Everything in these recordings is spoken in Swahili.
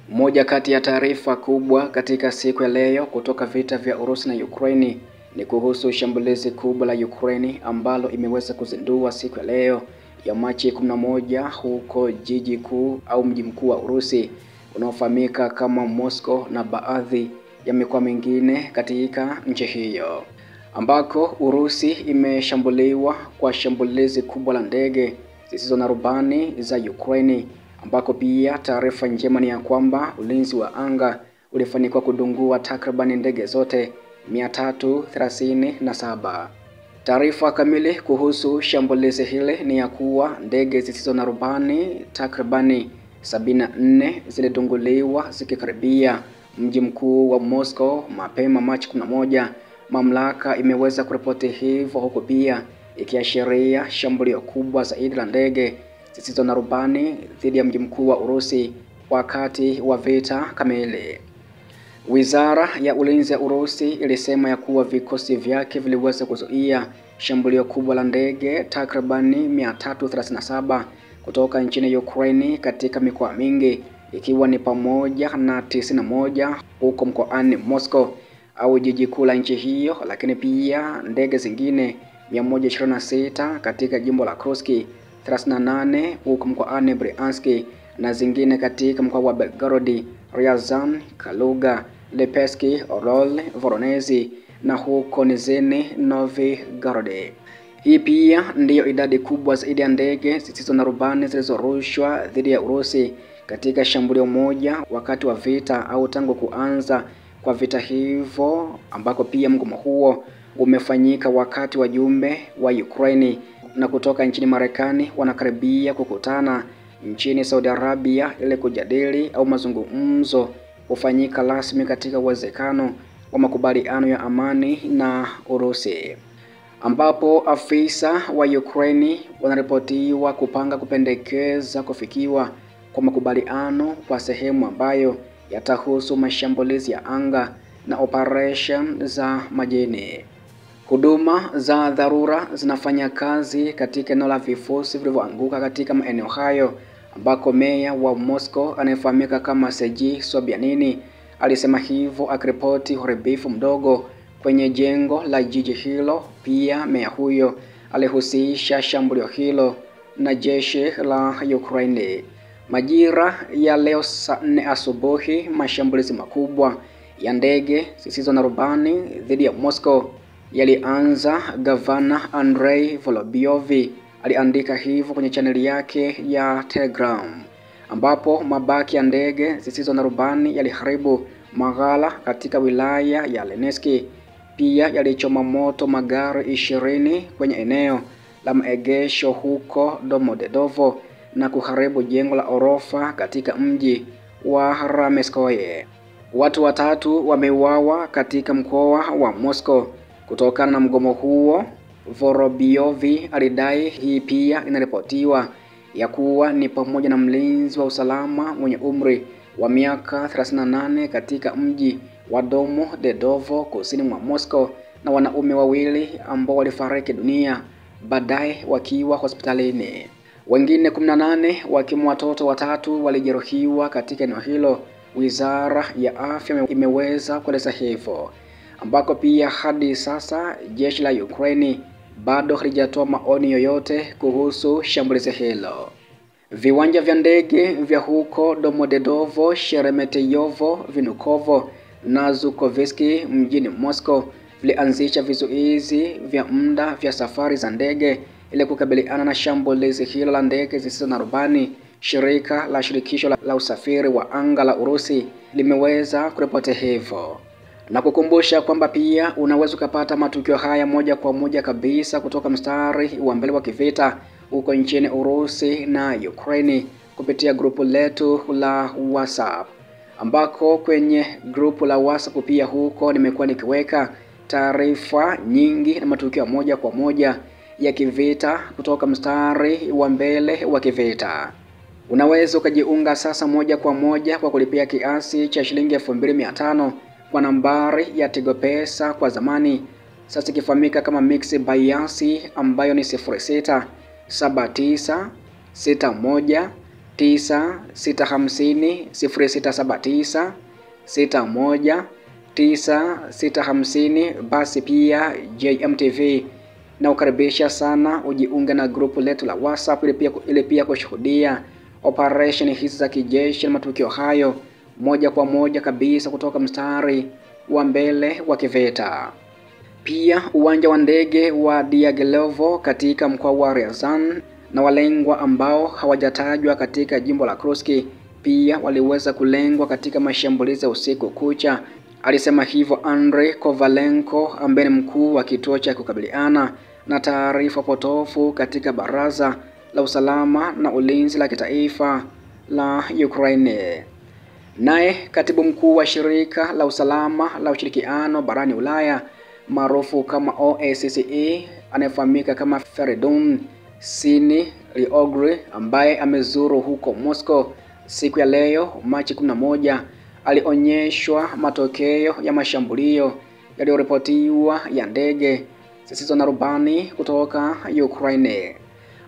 Moja kati ya taarifa kubwa katika siku ya leo kutoka vita vya Urusi na Ukraine ni kuhusu shambulizi kubwa la Ukraine ambalo imeweza kuzindua siku ya leo ya Machi 11 huko jiji kuu au mji mkuu wa Urusi unaofahamika kama Moscow na baadhi ya mikoa mingine katika nchi hiyo, ambako Urusi imeshambuliwa kwa shambulizi kubwa la ndege zisizo na rubani za Ukraine, ambako pia taarifa njema ni ya kwamba ulinzi wa anga ulifanikiwa kudungua takriban ndege zote 337. Taarifa kamili kuhusu shambulizi hili ni ya kuwa ndege zisizo na rubani takribani 74 zilidunguliwa zikikaribia mji mkuu wa Moscow mapema Machi 11. Mamlaka imeweza kuripoti hivyo, huku pia ikiashiria shambulio kubwa zaidi la ndege zisizo na rubani dhidi ya mji mkuu wa Urusi wakati wa vita kamili. Wizara ya Ulinzi ya Urusi ilisema ya kuwa vikosi vyake viliweza kuzuia shambulio kubwa la ndege takribani 337 kutoka nchini Ukraine katika mikoa mingi, ikiwa ni pamoja na 91 huko mkoani Moscow au jiji kuu la nchi hiyo, lakini pia ndege zingine 126 katika jimbo la Kursk, 38 huko mkoani Bryansk na zingine katika mkoa wa Belgorod, Ryazan, Kaluga, Lipetsk, Orol, Voronezh na huko Nizhny Novgorod. Hii pia ndiyo idadi kubwa zaidi ya ndege zisizo na rubani zilizorushwa dhidi ya Urusi katika shambulio moja wakati wa vita au tangu kuanza kwa vita hivyo, ambako pia mgomo huo umefanyika wakati wajumbe wa Ukraine na kutoka nchini Marekani wanakaribia kukutana nchini Saudi Arabia ili kujadili au mazungumzo kufanyika rasmi katika uwezekano wa makubaliano ya amani na Urusi, ambapo afisa wa Ukraine wanaripotiwa kupanga kupendekeza kufikiwa kwa makubaliano kwa sehemu ambayo yatahusu mashambulizi ya anga na operation za majini. Huduma za dharura zinafanya kazi katika eneo la vifusi vilivyoanguka katika maeneo hayo, ambako meya wa Moscow anayefahamika kama Sergei Sobyanin alisema hivyo akiripoti uharibifu mdogo kwenye jengo la jiji hilo. Pia meya huyo alihusisha shambulio hilo na jeshi la Ukraine. Majira ya leo saa 4 asubuhi, mashambulizi makubwa ya ndege zisizo na rubani dhidi ya Moscow yalianza. Gavana Andrei Volobyov aliandika hivyo kwenye chaneli yake ya Telegram, ambapo mabaki ya ndege zisizo na rubani yaliharibu maghala katika wilaya ya Lenetsk. Pia yalichoma moto magari 20 kwenye eneo la maegesho huko Domodedovo na kuharibu jengo la orofa katika mji wa Rameskoye. Watu 3 wameuawa katika mkoa wa Moscow kutokana na mgomo huo, Volobyov alidai. Hii pia inaripotiwa ya kuwa ni pamoja na mlinzi wa usalama mwenye umri wa miaka 38 katika mji wa Domodedovo kusini mwa Moscow na wanaume 2 ambao walifariki dunia baadaye wakiwa hospitalini. Wengine 18 wakiwemo watoto 3 walijeruhiwa katika eneo hilo, wizara ya afya imeweza kueleza hivyo, ambako pia hadi sasa jeshi la Ukraine bado halijatoa maoni yoyote kuhusu shambulizi hilo. Viwanja vya ndege vya huko Domodedovo, Sheremetyevo, Vnukovo na Zhukovsky mjini Moscow vilianzisha vizuizi vya muda vya safari za ndege ili kukabiliana na shambulizi hilo la ndege zisizo na rubani. Shirika la shirikisho la usafiri wa anga la Urusi limeweza kuripoti hivyo na kukumbusha kwamba pia unaweza kupata matukio haya moja kwa moja kabisa kutoka mstari wa mbele wa kivita huko nchini Urusi na Ukraine kupitia grupu letu la WhatsApp, ambako kwenye grupu la WhatsApp pia huko nimekuwa nikiweka taarifa nyingi na matukio moja kwa moja ya kivita kutoka mstari wa mbele wa kivita. Unaweza ukajiunga sasa moja kwa moja kwa kulipia kiasi cha shilingi 2500 kwa nambari ya Tigo Pesa kwa zamani, sasa ikifahamika kama Mixx by Yas, ambayo ni 0679 61 9650 0679 61 9650. Basi pia JMTV na ukaribisha sana ujiunge na grupu letu la WhatsApp ili pia kushuhudia operation hizi za kijeshi na matukio hayo moja kwa moja kabisa kutoka mstari wa mbele wa kivita. Pia uwanja wa ndege wa Diaghilevo katika mkoa wa Ryazan na walengwa ambao hawajatajwa katika jimbo la Kursk pia waliweza kulengwa katika mashambulizi ya usiku kucha. Alisema hivyo Andrei Kovalenko ambaye ni mkuu wa kituo cha kukabiliana na taarifa potofu katika Baraza la Usalama na Ulinzi la Kitaifa la Ukraine. Naye katibu mkuu wa shirika la usalama la ushirikiano barani Ulaya maarufu kama OSCE anayefahamika kama Feridun Sinirlioglu ambaye amezuru huko Moscow siku ya leo Machi 11 alionyeshwa matokeo ya mashambulio yaliyoripotiwa ya ndege zisizo na rubani kutoka Ukraine,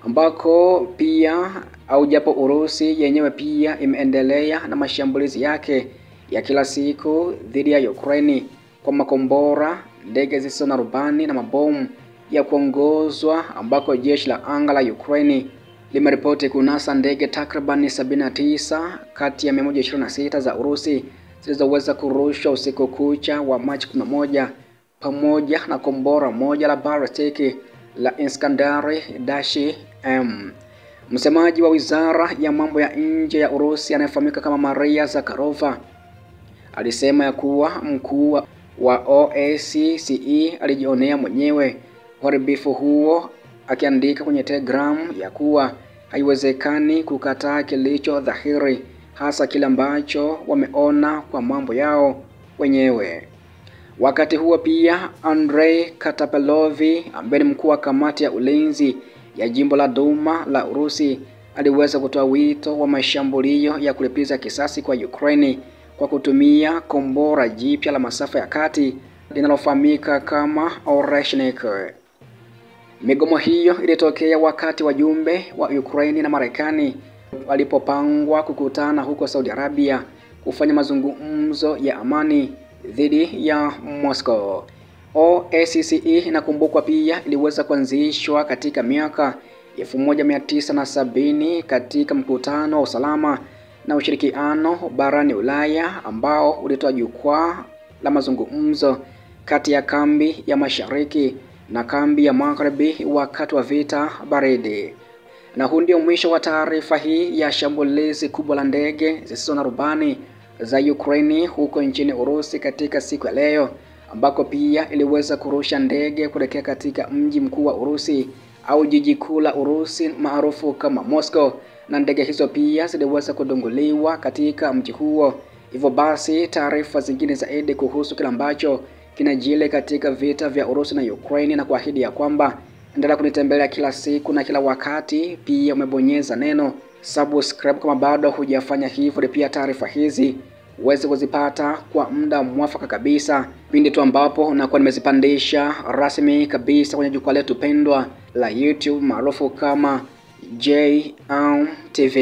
ambako pia au japo Urusi yenyewe pia imeendelea na mashambulizi yake ya kila siku dhidi ya Ukraine kwa makombora, ndege zisizo na rubani na mabomu ya kuongozwa, ambako jeshi la anga la Ukraine limeripoti kunasa ndege takriban 79 kati ya 126 za Urusi zilizoweza kurushwa usiku kucha wa Machi 11 pamoja na kombora moja la balistiki la Iskander-M. Msemaji wa Wizara ya Mambo ya Nje ya Urusi anayefahamika kama Maria Zakharova alisema ya kuwa mkuu wa OSCE alijionea mwenyewe uharibifu huo, akiandika kwenye Telegram ya kuwa haiwezekani kukataa kilicho dhahiri, hasa kile ambacho wameona kwa mambo yao wenyewe. Wakati huo pia Andrei Katapelovi ambaye ni mkuu wa kamati ya ulinzi ya jimbo la Duma la Urusi aliweza kutoa wito wa mashambulio ya kulipiza kisasi kwa Ukraine kwa kutumia kombora jipya la masafa ya kati linalofahamika kama Oreshnik. Migomo hiyo ilitokea wakati wajumbe wa Ukraine na Marekani walipopangwa kukutana huko Saudi Arabia kufanya mazungumzo ya amani dhidi ya Moscow. OSCE inakumbukwa pia iliweza kuanzishwa katika miaka 1970 katika mkutano wa usalama na ushirikiano barani Ulaya ambao ulitoa jukwaa la mazungumzo kati ya kambi ya mashariki na kambi ya magharibi wakati wa vita baridi. Na huu ndio mwisho wa taarifa hii ya shambulizi kubwa la ndege zisizo na rubani za Ukraine huko nchini Urusi katika siku ya leo, ambako pia iliweza kurusha ndege kuelekea katika mji mkuu wa Urusi au jiji kuu la Urusi maarufu kama Moscow, na ndege hizo pia ziliweza kudunguliwa katika mji huo. Hivyo basi taarifa zingine zaidi kuhusu kile ambacho kinajili katika vita vya Urusi na Ukraine, na kuahidi ya kwamba endelea kunitembelea kila siku na kila wakati. Pia umebonyeza neno subscribe kama bado hujafanya hivyo, pia taarifa hizi uweze kuzipata kwa muda mwafaka kabisa pindi tu ambapo unakuwa nimezipandisha rasmi kabisa kwenye jukwaa letu pendwa la YouTube maarufu kama JMTV.